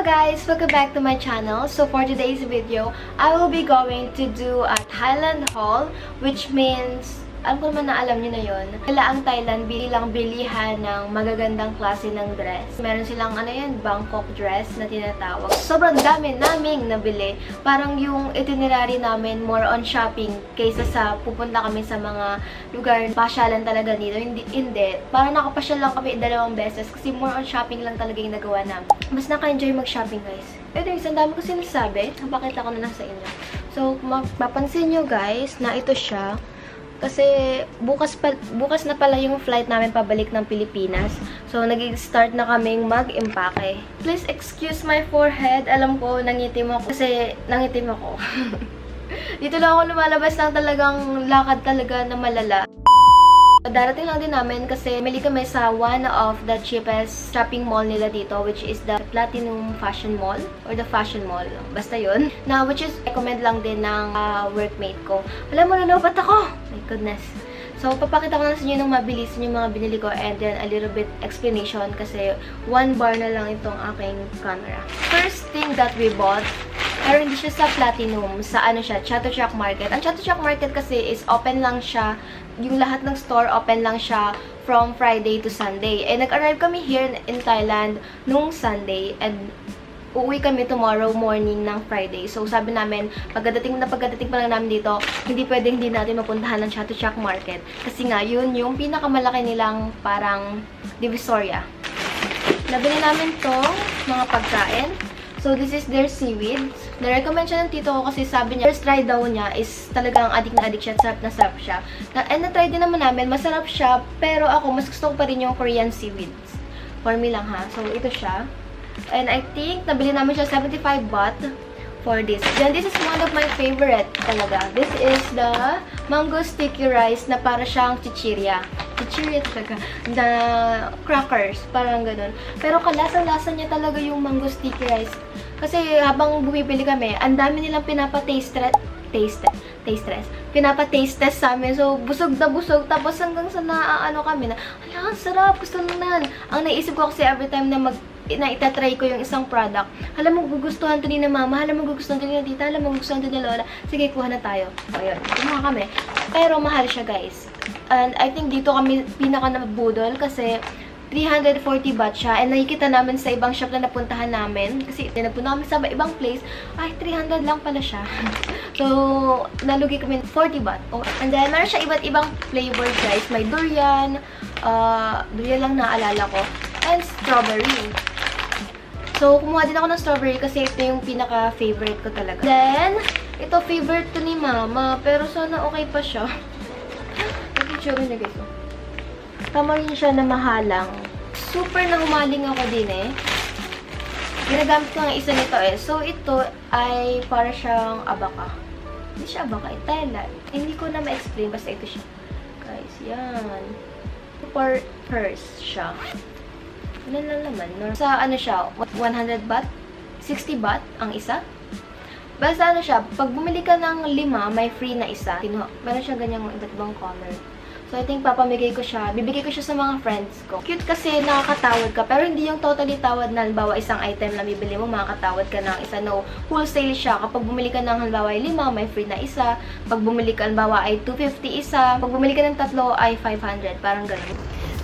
guys! Welcome back to my channel. So for today's video, I will be going to do a Thailand haul, which means, alam ko naman na alam nyo na yun. Kala ang Thailand bilang bilihan ng magagandang klase ng dress. Meron silang Bangkok dress na tinatawag. Sobrang dami naming nabili. Parang yung itinerary namin more on shopping kaysa sa pupunta kami sa mga lugar pasyalan talaga dito. Hindi. Parang nakapasyal lang kami 2 beses kasi more on shopping lang talaga yung nagawa namin. Mas naka-enjoy mag-shopping guys. Pero yung dami ko sinasabi, napakita ko na lang sa inyo. So, mapapansin nyo guys na ito siya. Kasi bukas na pala yung flight namin pabalik ng Pilipinas. So, nag-start na kaming mag-impake. Please excuse my forehead. Alam ko, nangitim ako. Kasi nangitim ako. Dito lang ako lumalabas ng talagang lakad talaga na malala. Darating lang din namin kasi mili kami sa one of the cheapest shopping mall nila dito, which is the Platinum Fashion Mall or the Fashion Mall. Basta yun. Na which is recommend lang din ng workmate ko. Alam mo, nanobat ako! My goodness. So, papakita ko lang sa inyo ng mabilis yung mga binili ko and then a little bit explanation kasi 1 bar na lang itong aking camera. First thing that we bought, pero hindi siya sa Platinum, sa Chatuchak Market. Ang Chatuchak Market kasi is open lang siya, yung lahat ng store open lang siya from Friday to Sunday. And nag-arrive kami here in Thailand nung Sunday and uuwi kami tomorrow morning ng Friday. So, sabi namin, pagdating pa lang namin dito, hindi pwedeng hindi natin mapuntahan ng Chatuchak Market. Kasi nga, yun yung pinakamalaki nilang parang divisoria. Nabili namin tong mga pagkain. So, this is their seaweed. Na-recommend siya ng tito ko kasi sabi niya, first try daw niya is talagang addict siya. Sarap na sarap siya. And na-try din naman namin, masarap siya. Pero ako, mas gusto ko pa rin yung Korean seaweeds. For me lang ha. So, ito siya. And I think, nabili namin siya 75 baht for this. Then, this is one of my favorite talaga. This is the mango sticky rice na para siyang chichirya. Chichirya talaga. Na crackers. Parang ganun. Pero kalasa-lasa niya talaga yung mango sticky rice. Kasi habang bumibili kami, ang dami nilang pinapa-taste test sa amin. So, busog na busog. Tapos hanggang sa naaano kami na, hala, sarap. Gusto naman. Ang naisip ko kasi every time na itatry ko yung isang product, hala, magugustuhan to ni na mama, hala, magugustuhan to ni na tita, hala, magugustuhan to ni lola. Sige, kuha na tayo. O, yun. Kumuha kami. Pero mahal siya, guys. And I think dito kami pinaka-nabudol kasi 340 baht siya. And nakikita namin sa ibang shop na napuntahan namin. Kasi napunta kami sa ibang place. Ay, 300 lang pala siya. So, nalugi kami 40 baht. Oh, and then, meron siya iba't ibang flavor, guys. May durian. Durian lang naalala ko. And strawberry. So, kumuha din ako ng strawberry kasi ito yung pinaka-favorite ko talaga. Then, ito favorite to ni mama. Pero sana okay pa siya. Pag-itsura niya, guys. Tama rin siya na mahalang. Super na humaling ako din eh. Ginagamit ko ang isa nito eh. So, ito ay para siyang abaka. Hindi siya abaka eh. Thailand. Hindi ko na ma-explain. Basta ito siya. Guys, yan. For purse siya. Ano lang naman. Sa ano siya? 100 baht? 60 baht ang isa? Basta ano siya. Pag bumili ka ng 5, may free na isa. Meron siya ganyang iba't ibang color. So, I think papamigay ko siya. Bibigay ko siya sa mga friends ko. Cute kasi nakakatawad ka. Pero hindi yung totally tawad na halimbawa isang item na bibili mo, makakatawad ka ng isa. No, wholesale siya. Kapag bumili ka ng halimbawa ay 5, may free na isa. Pag bumili ka halimbawa ay 250 isa. Pag bumili ka ng 3 ay 500. Parang ganun.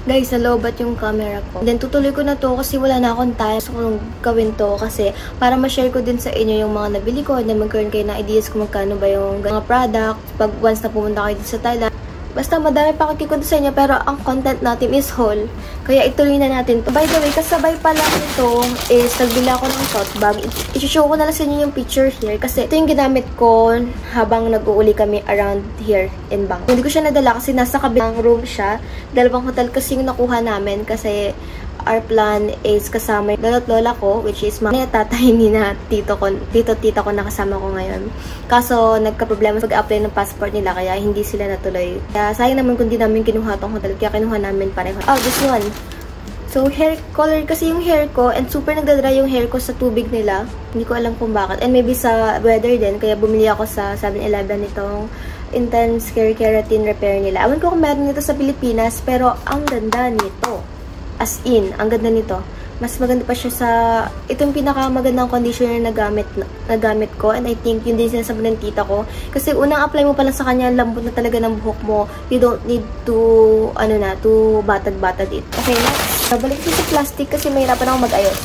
Guys, nalobat yung camera ko. Then, tutuloy ko na to kasi wala na akong time. Gusto kong gawin to kasi para ma-share ko din sa inyo yung mga nabili ko. Then, magkaroon kayo ng ideas kung magkano ba yung mga product. Pag once na pumunta kayo dito sa Thailand. Basta madami pa kakikita sa inyo pero ang content natin is haul. Kaya ituloy na natin to. By the way, kasabay pala nito is nagbili ako ng tote bag. I-show ko na lang sa inyo yung picture here kasi ito yung ginamit ko habang nag-uuli kami around here in Bangkok. Hindi ko siya nadala kasi nasa kabilang room siya. 2 hotel kasi yung nakuha namin kasi our plan is kasama yung lolo't lola ko, which is mga tatay ni na tita ko na kasama ko ngayon. Kaso, nagka-problema sa pag-apply ng passport nila, kaya hindi sila natuloy. Kaya, sayang naman kung di namin kinuha tong hotel, kaya kinuha namin pareho. Oh, this one. So, hair color kasi yung hair ko, and super nagdadry yung hair ko sa tubig nila. Hindi ko alam kung bakit. And maybe sa weather din, kaya bumili ako sa 7-Eleven nitong Intense Keratin Repair nila. Awan ko kung meron nito sa Pilipinas, pero ang ganda nito. As in, ang ganda nito. Mas maganda pa siya sa, itong pinakamagandang conditioner na gamit ko. And I think yun din sinasabi ng tita ko. Kasi unang apply mo pa lang sa kanya, lambot na talaga ng buhok mo. You don't need to, to batad-batad it. Okay, next. Babalik ko sa plastic kasi mahirapan ako mag-ayos.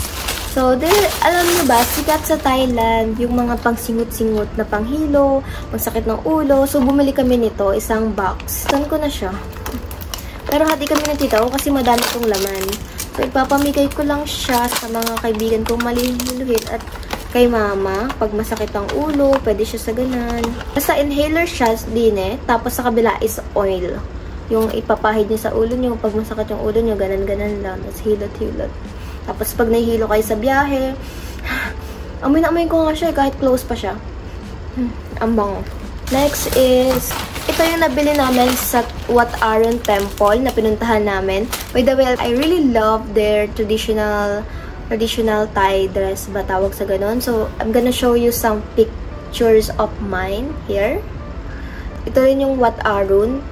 So, alam niyo ba, sikat sa Thailand, yung mga pang-singot-singot na panghilo, pangsakit ng ulo. So, bumili kami nito, isang box. Saan ko na siya? Pero hati kami ng tita ko kasi madami itong laman. So, ipapamigay ko lang siya sa mga kaibigan kong maliluhit at kay mama. Pag masakit ang ulo, pwede siya sa ganan. Basta inhaler siya din eh. Tapos sa kabila is oil. Yung ipapahid niyo sa ulo niyo. Pag masakit yung ulo niyo, ganan-ganan lang. Tapos hilot-hilot. Tapos pag nahihilo kayo sa biyahe, amoy na amoy ko nga siya kahit close pa siya. Ang bango. Next is, ito yung nabili namin sa Wat Arun Temple na pinuntahan namin. By the way, I really love their traditional Thai dress ba tawag sa ganun. So, I'm gonna show you some pictures of mine here. Ito rin yung Wat Arun.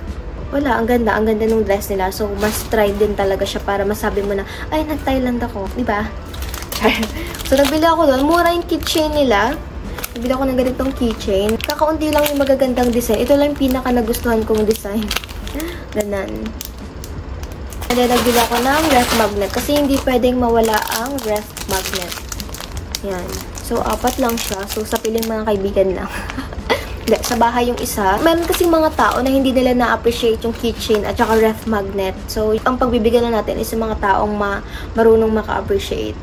Wala, ang ganda ng dress nila. So, must try din talaga siya para masabi mo na, ay, nag-Thailand ako. Diba? So, nabili ako doon. Mura yung keychain nila. Nabili ako ng ganitong keychain. Kakaunti lang yung magagandang design. Ito lang yung pinaka nagustuhan kong design. Ganan. And then, nagbili ako ng ref magnet. Kasi hindi pwedeng mawala ang ref magnet. Yan. So, 4 lang siya. So, sa piling mga kaibigan lang. Hindi, sa bahay yung isa. Meron kasi mga tao na hindi nila na-appreciate yung keychain at saka ref magnet. So, ang pagbibigyan na natin is yung mga taong marunong maka-appreciate.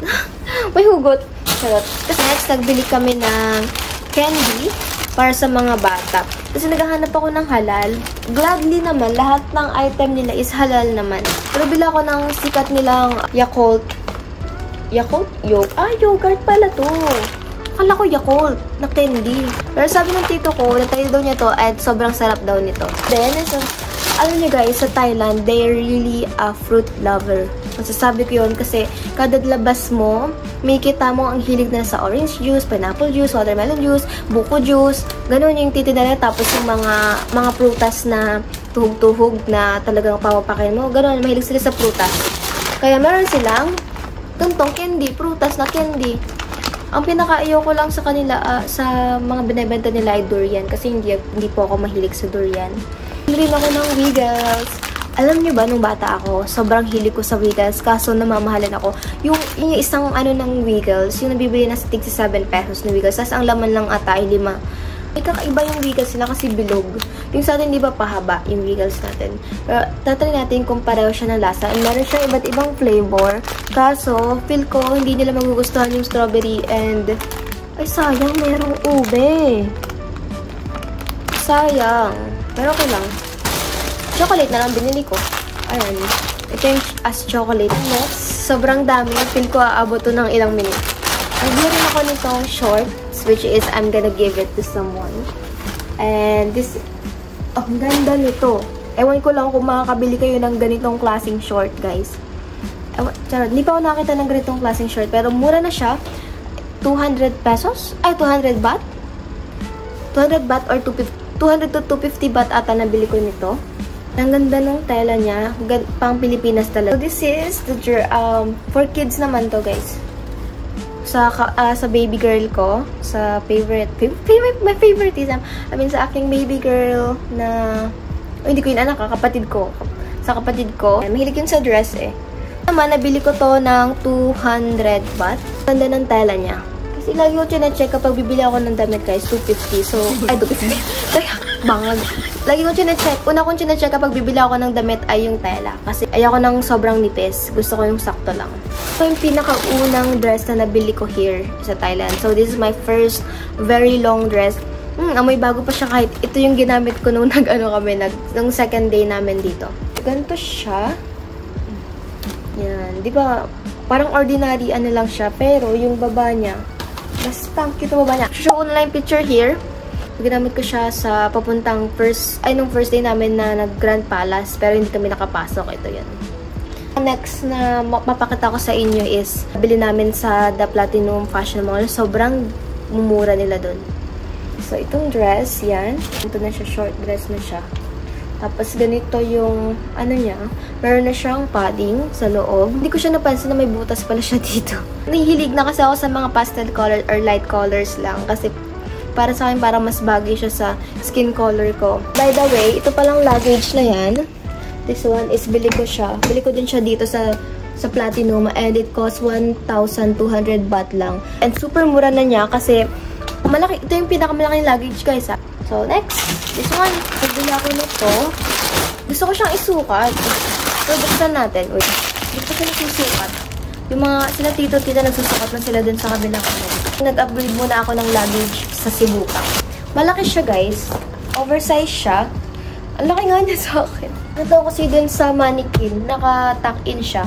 May hugot. Charot. Kasi next, nagbili kami ng candy para sa mga bata. Kasi naghahanap ako ng halal. Gladly naman, lahat ng item nila is halal naman. Pero bila ako ng sikat nilang Yakult. Yakult? Yogurt pala to. Akala ko Yakult na candy. Pero sabi ng tito ko, natry daw niya to at sobrang sarap daw nito. Then, so, alam niyo guys, sa Thailand, they're really a fruit lover. Masasabi ko yun kasi kada labas mo, may kita mo ang hilig na sa orange juice, pineapple juice, watermelon juice, buko juice. Ganun yung titinda nila. Tapos yung mga prutas na tuhog-tuhog na talagang papapakin mo. Ganun, mahilig sila sa prutas. Kaya meron silang tuntong candy, prutas na candy. Ang pinaka-ayaw ko lang sa kanila, sa mga binibenta nila ay durian. Kasi hindi po ako mahilig sa durian. Hilig ako ng Wiggles. Alam niyo ba, nung bata ako, sobrang hilig ko sa Wiggles. Kaso namamahalan ako. Yung isang ng Wiggles, yung nabibili na sa tig 7 pesos na Wiggles. Tapos ang laman lang ata ay 5. May kakaiba yung Wiggles nila kasi bilog. Yung sa atin, di ba, pahaba yung Wiggles natin. Pero tatry natin kung pareho siya ng lasa. And meron siya iba't ibang flavor. Kaso, feel ko, hindi nila magugustuhan yung strawberry and... Ay, sayang, merong ube. Sayang. Pero okay lang. Chocolate na lang binili ko. Ayan. Ito yung as chocolate. Next, sobrang dami. Feel ko aabot to ng ilang minute. Nagbili rin ako nitong shorts, which is I'm gonna give it to someone. And this, ang ganda nito. Ewan ko lang kung makakabili kayo ng ganitong klaseng short, guys. Charot, hindi pa ako nakita ng ganitong klaseng short, pero mura na siya. 200 pesos? Ay, 200 baht? 200 baht or 200 to 250 baht ata nabili ko nito. Ang ganda ng tela niya. Pang Pilipinas talaga. So, this is the for kids naman to, guys. Sa baby girl ko, sa my favoritism. I mean, sa aking baby girl na, hindi ko yun anak, kapatid ko. Sa kapatid ko, mahilig yun sa dress eh. Naman, nabili ko to ng 200 baht. Ganda ng tela niya. Kasi lagi ko check kapag bibili ako ng damit, guys, 250. So, ay, 250. Bangag. Lagi ko check. Una kong check kapag bibili ako ng damit ay yung tela. Kasi ayoko ng sobrang nipis. Gusto ko yung sakto lang. So, yung pinakaunang dress na nabili ko here sa Thailand. So, this is my first very long dress. Amoy bago pa siya kahit ito yung ginamit ko nung nung second day namin dito. Ganito siya. Yan. Di ba, parang ordinary lang siya. Pero, yung baba niya, mas pang cute baba niya. Show ko na lang yung picture here. Ginamit ko siya sa papuntang nung first day namin na nag-Grand Palace. Pero hindi kami nakapasok. Ito yan. Next na mapapakita ko sa inyo is bili namin sa The Platinum Fashion Mall. Sobrang mumura nila dun. So, itong dress, yan. Ito na siya. Short dress na siya. Tapos, ganito yung, ano niya, meron na siyang padding sa loob. Hindi ko siya napansin na may butas pala siya dito. Nahihilig na kasi ako sa mga pastel color or light colors lang. Kasi, para sa akin, parang mas bagay siya sa skin color ko. By the way, ito palang luggage na yan. This one is, bili ko siya. Bili ko din siya dito sa Platinum. And it costs 1,200 baht lang. And super mura na niya kasi, malaki, ito yung pinakamalaking luggage, guys, ha. So, next, this one. Nagbili ako nito. Gusto ko siyang isukat. So, buksan natin. Uy, gusto ko siyang isukat. Yung mga, sila tito-tita nagsusukat na sila dun sa kabilang kami. Nag-upgrade muna ako ng luggage sa Cebu. Malaki siya, guys. Oversize siya. Ang laki nga niya sa akin. Ito kasi dun sa mannequin. Naka-tuck-in siya.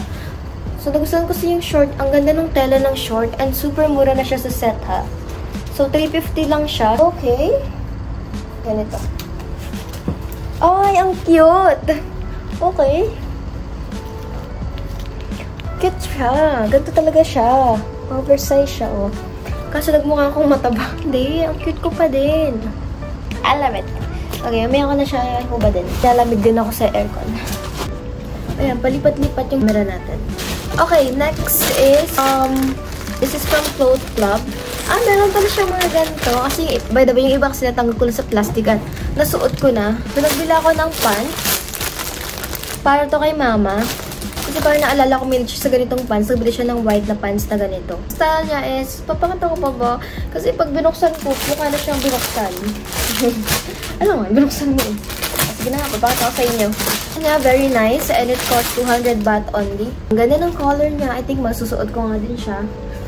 So, nagustuhan ko yung short. Ang ganda ng tela ng short. And super mura na siya sa set, ha. So, 350 lang siya. Okay. Ganito. Ay, ang cute! Okay. Cute siya. Ganito talaga siya. Oversize siya, oh. Kaso nagmukha akong mataba. Hindi, ang cute ko pa din. I love it. Okay, umaya ko na siya huba din. Lalamig din ako sa aircon. Ayan, palipat-lipat yung camera natin. Okay, next is, this is from Clothes Club. Meron pala siya mga ganito. Kasi, by the way, yung iba kasi natanggal ko na sa plastic at nasuot ko na. So, nagbila ako ng pants. Para to kay mama. Kasi parang naalala ko, minit siya sa ganitong pants. Nagbili siya ng white na pants na ganito. Style niya is, papakita ko pa ba? Kasi pag binuksan ko, mukha na siyang binuksan. Ano nga, binuksan mo eh. Sige na nga, papakita ko sa inyo. Kanya, very nice. And it costs 200 baht only. Ang ganda ng color niya. I think masusuot ko nga din siya.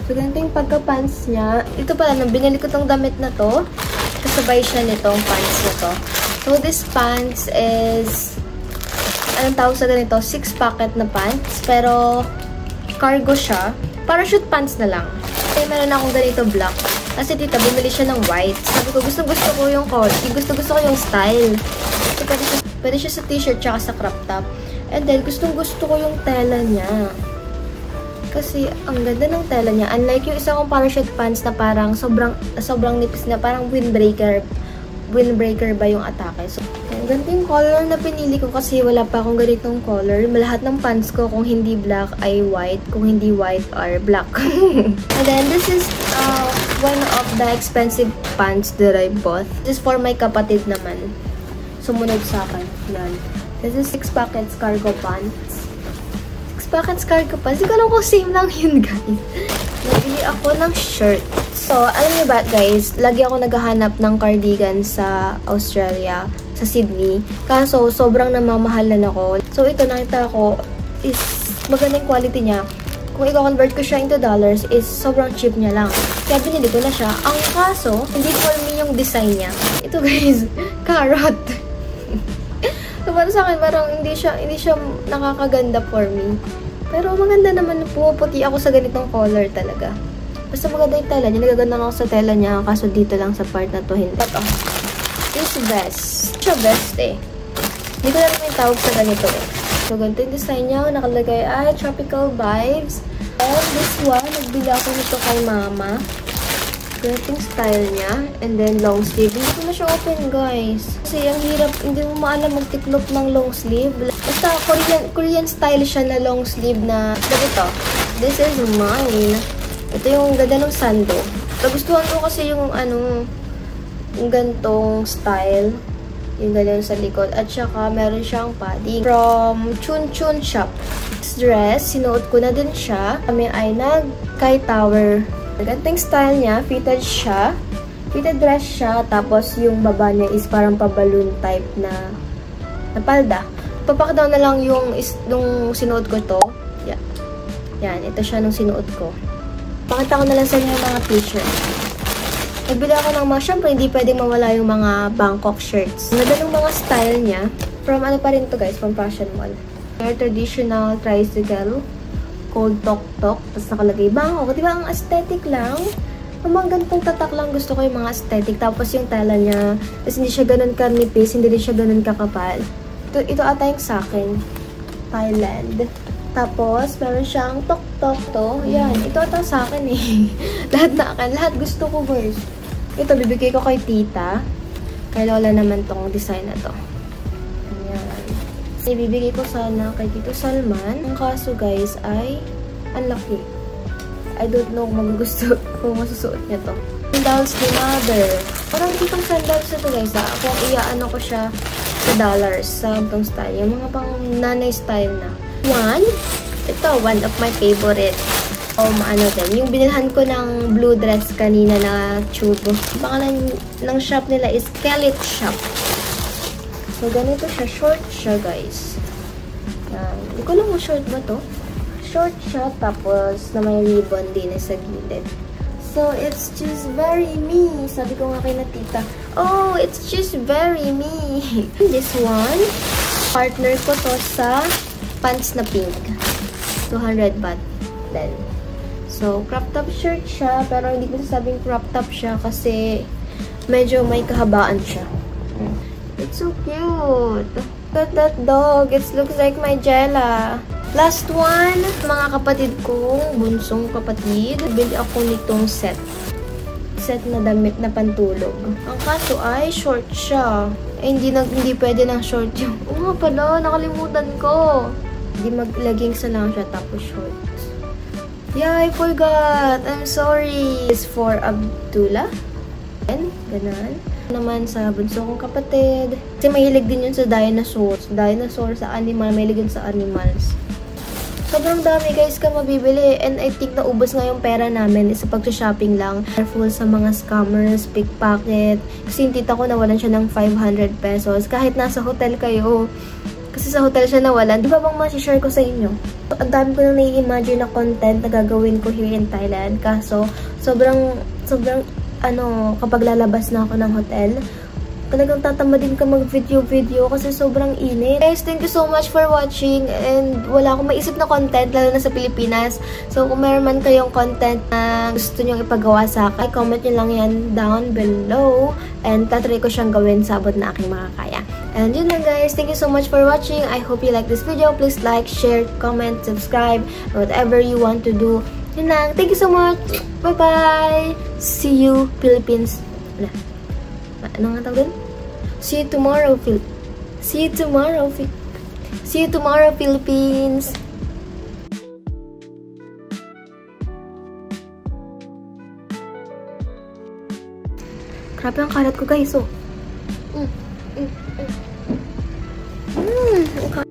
So, ganito yung pagka-pants niya. Ito pala, nang binili ko tong damit na to, kasabay siya nitong pants na to. So, this pants is, anong tawag sa ganito? 6 packet na pants. Pero, cargo siya. Parachute pants na lang. Kaya meron akong ganito black. Kasi tita, bumili siya ng white. Sabi ko, gusto ko yung color. Gusto ko yung style. So, pwede siya sa t-shirt tsaka sa crop top. And then, gustong gusto ko yung tela niya. Kasi, ang ganda ng tela niya. Unlike yung isa kong parachute pants na parang sobrang nipis na parang windbreaker ba yung atake. So, ganito yung color na pinili ko kasi wala pa akong ganitong color. Lahat ng pants ko, kung hindi black ay white. Kung hindi white are black. And then, this is one of the expensive pants that I bought. This is for my kapatid naman. Sumunod sa akin. Yan. This is 6 packets cargo pants. Packets cargo pa. Hindi ko alam kung same lang yun, guys. Nabili ako ng shirt. So, alam niyo ba, guys, lagi ako naghahanap ng cardigan sa Australia, sa Sydney. Kaso, sobrang namamahalan ako. So, ito nakita ko is magandang quality niya. Kung i-convert ko siya into dollars, is sobrang cheap niya lang. Kaya binili ko na siya. Ang kaso, hindi for me yung design niya. Ito, guys, carrot. So, para sa akin, parang hindi siya nakakaganda for me. Pero maganda naman, pumuputi ako sa ganitong color talaga. Basta maganda yung tela niya. Nagaganda ako sa tela niya. Kaso dito lang sa part na to, hindi. Ito. This vest. Siya vest eh. Hindi ko na naman yung tawag sa ganito eh. So, ganito yung design niya. Nakalagay ay tropical vibes. And this one, nagbili ako nito kay mama. Ganito yung style niya. And then, long sleeve. Hindi ko na siya open, guys. Kasi, ang hirap. Hindi mo maalam magtiklop ng long sleeve. Basta, Korean style siya na long sleeve na ganito. This is mine. Ito yung ganda ng sando. Nagustuhan ko kasi yung, yung gantong style. Yung ganyan sa likod. At saka, meron siyang padding. From Chun Chun Shop. This dress, sinuot ko na din siya. Kami ay nag-Kai Tower. Ganting style niya, fitted siya. Fitted dress siya, tapos yung baba niya is parang pa-balloon type na palda. Papakita na lang yung sinuot ko to. Yeah. Yan, ito siya nung sinuot ko. Pakita ko na lang sa inyo yung mga t-shirt. Nagbili ako ng mga, syempre hindi pwedeng mawala yung mga Bangkok shirts. Ganda ng mga style niya. From ano pa rin to guys, from Fashion Mall. Your traditional tricycle. Cold tok-tok. Tapos nakalagay Bangkok. Diba ang aesthetic lang? Ang mga ganitong tatak lang gusto ko yung mga aesthetic. Tapos yung tela niya. Tapos hindi siya ganun kanipis. Hindi din siya ganun kakapal. Ito ata yung sa akin. Thailand. Tapos, meron siyang tok-tok to. Yan. Ito ata sa akin eh. Lahat na akin. Lahat gusto ko guys. Ito, bibigay ko kay tita. Kay lola naman tong design na to. Ayan. Ibibigay ko sana kay Tito Salman. Ang kaso guys ay ang laki. I don't know kung magugusto kung masusuot niya to. Sandals ni Mother. Parang ditong sandals na to guys ha. Kung iaano ko siya sa dollars sa itong style. Yung mga pang nanay style na. Ito, one of my favorite. Ano din. Yung binilhan ko ng blue dress kanina na tube. Pangalan ng shop nila is Kellet Shop. So, ganito siya. Short siya, guys. Yan. Hindi ko lang kung short ba to. Short siya, tapos na may ribbon din sa gilid. So, it's just very me. Sabi ko nga kay na tita, oh, it's just very me. This one, partner ko to sa pants na pink. 200 baht. Then, so, crop top shirt siya, pero hindi ko sasabing crop top siya kasi medyo may kahabaan siya. It's so cute. Look at that dog. It looks like my Jella. Last one, mga kapatid kong bunsong kapatid. Bili ako nitong set. Set na damit na pantulog. Ang kaso ay short siya. Hindi pwede ng short yung... Oo nga pala, nakalimutan ko. Hindi mag-leggings na lang siya tapos shorts. Yeah, I forgot. I'm sorry. It's for Abdullah. Ganon. Naman sa bunso kong kapatid. Kasi mahilig din yun sa dinosaurs. Dinosaur sa animal. Mahilig yun sa animals. Sobrang dami guys ka mabibili. And I think naubos nga yung pera namin sa pag-shopping lang. Careful sa mga scammers, pickpocket. Kasi yung tita ko nawalan siya ng 500 pesos. Kahit nasa hotel kayo. Kasi sa hotel siya nawalan. Di ba bang masishare ko sa inyo? Ang dami ko nang nai-imagine na content na gagawin ko here in Thailand. Kaso, sobrang, kapag lalabas na ako ng hotel, talagang tatamadin ka mag-video kasi sobrang init. Guys, thank you so much for watching. And wala akong maisip na content, lalo na sa Pilipinas. So, kung meron man kayong content na gusto nyong ipagawa sa akin, comment nyo lang yan down below. And tatry ko siyang gawin sa abot na aking makakaya. And yun lang guys, thank you so much for watching. I hope you like this video. Please like, share, comment, subscribe, whatever you want to do. Yun lang. Thank you so much. Bye-bye. See you, Philippines. Ano nga tawag dun? See you tomorrow, See you tomorrow, Philippines. Grabe ang kalat ko guys, oh. Okay.